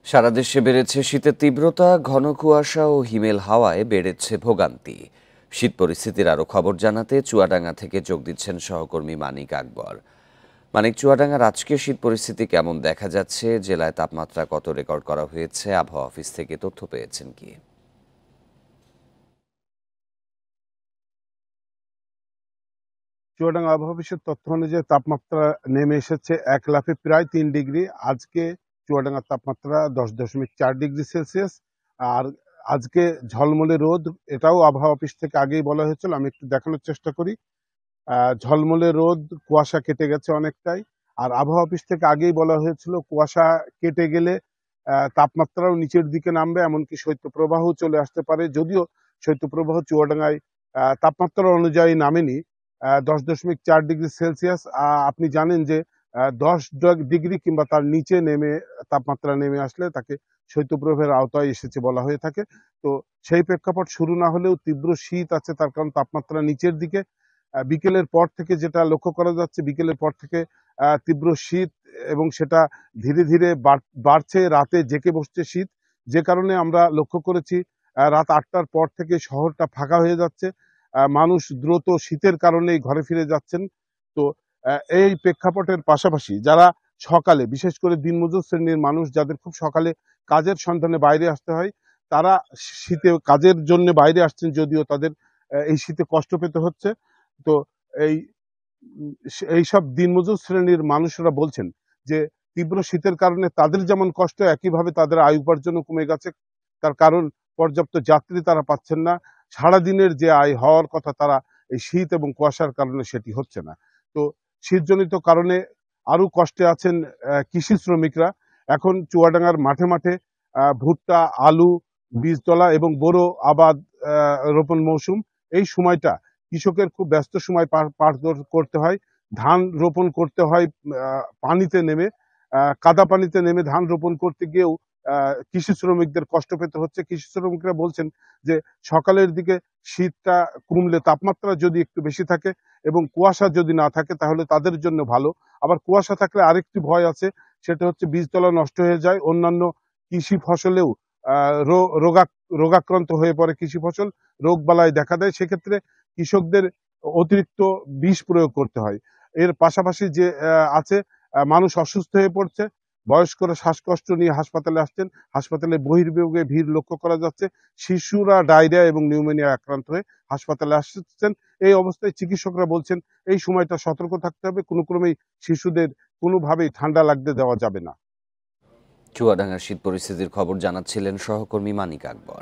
সারা দেশে বেড়েছে শীতের তীব্রতা, ঘন কুয়াশা ও হিমেল হাওয়ায় বেড়েছে ভোগান্তি। শীত পরিস্থিতির আরো খবর জানাতে চুয়াডাঙ্গা থেকে যোগ দিচ্ছেন সহকর্মী মানিক আকবর। মানিক, চুয়াডাঙ্গার আজকের শীত পরিস্থিতি কেমন দেখা যাচ্ছে? জেলায় তাপমাত্রা কত রেকর্ড করা হয়েছে? আবহাওয়া অফিস থেকে তথ্য পেয়েছেন কি? চুয়াডাঙ্গা আবহাওয়া অফিসের তথ্য অনুযায়ী তাপমাত্রা নেমে এসেছে এক লাফে প্রায় ৩ ডিগ্রি। আজকে চুয়াডাঙ্গার তাপমাত্রা ১০.৪ ডিগ্রি সেলসিয়াস। আর আজকে ঝলমলে রোদ, এটাও আবহাওয়া অফিস থেকে আগেই বলা হয়েছিল। আমি একটু দেখানোর চেষ্টা করি। ঝলমলে রোদ, কুয়াশা কেটে গেছে অনেকটাই। আর আবহাওয়া অফিস থেকে আগেই বলা হয়েছিল কুয়াশা কেটে গেলে তাপমাত্রাও নিচের দিকে নামবে, এমনকি শৈত্যপ্রবাহও চলে আসতে পারে। যদিও শৈত্যপ্রবাহ চুয়াডাঙ্গায় তাপমাত্রা অনুযায়ী নামেনি। ১০.৪ ডিগ্রি সেলসিয়াস। আপনি জানেন যে ১০ ডিগ্রি কিংবা তার নিচে নেমে তাপমাত্রা নেমে আসলে তাকে শৈত্যপ্রবাহের আওতায় এসেছে বলা হয়ে থাকে। তো সেই প্রেক্ষাপট শুরু না হলেও তীব্র শীত আছে, তার কারণ তাপমাত্রা নিচের দিকে। বিকেলের পর থেকে যেটা লক্ষ্য করা যাচ্ছে, বিকেলের পর থেকে তীব্র শীত, এবং সেটা ধীরে ধীরে বাড়ছে, রাতে জেঁকে বসছে শীত। যে কারণে আমরা লক্ষ্য করেছি রাত ৮টার পর থেকে শহরটা ফাঁকা হয়ে যাচ্ছে। মানুষ দ্রুত শীতের কারণেই ঘরে ফিরে যাচ্ছেন। তো এই প্রেক্ষাপটের পাশাপাশি যারা সকালে, বিশেষ করে দিনমজুর শ্রেণীর মানুষ যাদের খুব সকালে কাজের সন্ধানে বাইরে আসতে হয়, তারা শীতে কাজের জন্য বাইরে আসছেন, যদিও তাদের এই শীতে কষ্ট পেতে হচ্ছে। তো এই এইসব দিনমজুর শ্রেণীর মানুষরা বলছেন যে তীব্র শীতের কারণে তাদের যেমন কষ্ট, একইভাবে তাদের আয় উপার্জনও কমে গেছে। তার কারণ পর্যাপ্ত যাত্রী তারা পাচ্ছেন না। সারাদিনের যে আয় হওয়ার কথা, তারা এই শীত এবং কুয়াশার কারণে সেটি হচ্ছে না। তো শীতজনিত কারণে আরো কষ্টে আছেন কৃষি শ্রমিকরা। এখন চুয়াডাঙ্গার মাঠে মাঠে ভুট্টা, আলু, বীজতলা এবং বোরো আবাদ রোপণ মৌসুম। এই সময়টা কৃষকের খুব ব্যস্ত সময় পার করতে হয়। ধান রোপণ করতে হয় পানিতে নেমে, কাদা পানিতে নেমে ধান রোপণ করতে গিয়েও কৃষি শ্রমিকদের কষ্ট পেতে হচ্ছে। কৃষি শ্রমিকরা বলছেন যে সকালের দিকে শীতটা কমলে, তাপমাত্রা যদি একটু বেশি থাকে এবং কুয়াশা যদি না থাকে, তাহলে তাদের জন্য ভালো। আবার কুয়াশা থাকলে আরেকটি ভয় আছে, সেটা হচ্ছে বীজতলা নষ্ট হয়ে যায়, অন্যান্য কৃষি ফসলেও রোগাক্রান্ত হয়ে পড়ে কৃষি ফসল, রোগবালাই দেখা দেয়। সেক্ষেত্রে কৃষকদের অতিরিক্ত বিষ প্রয়োগ করতে হয়। এর পাশাপাশি যে আছে, মানুষ অসুস্থ হয়ে পড়ছে। বয়স্করা শ্বাসকষ্ট নিয়ে হাসপাতালে আসছেন। হাসপাতালে বহির্বিভাগে ভিড় লক্ষ্য করা যাচ্ছে। শিশুরা ডায়রিয়া এবং নিউমোনিয়া আক্রান্ত হয়ে হাসপাতালে আসছেন। এই অবস্থায় চিকিৎসকরা বলছেন এই সময়টা সতর্ক থাকতে হবে। কোনো ক্রমেই শিশুদের কোনোভাবেই ঠান্ডা লাগতে দেওয়া যাবে না। চুয়াডাঙ্গার শীত পরিস্থিতির খবর জানাচ্ছিলেন সহকর্মী মানিক আকবর।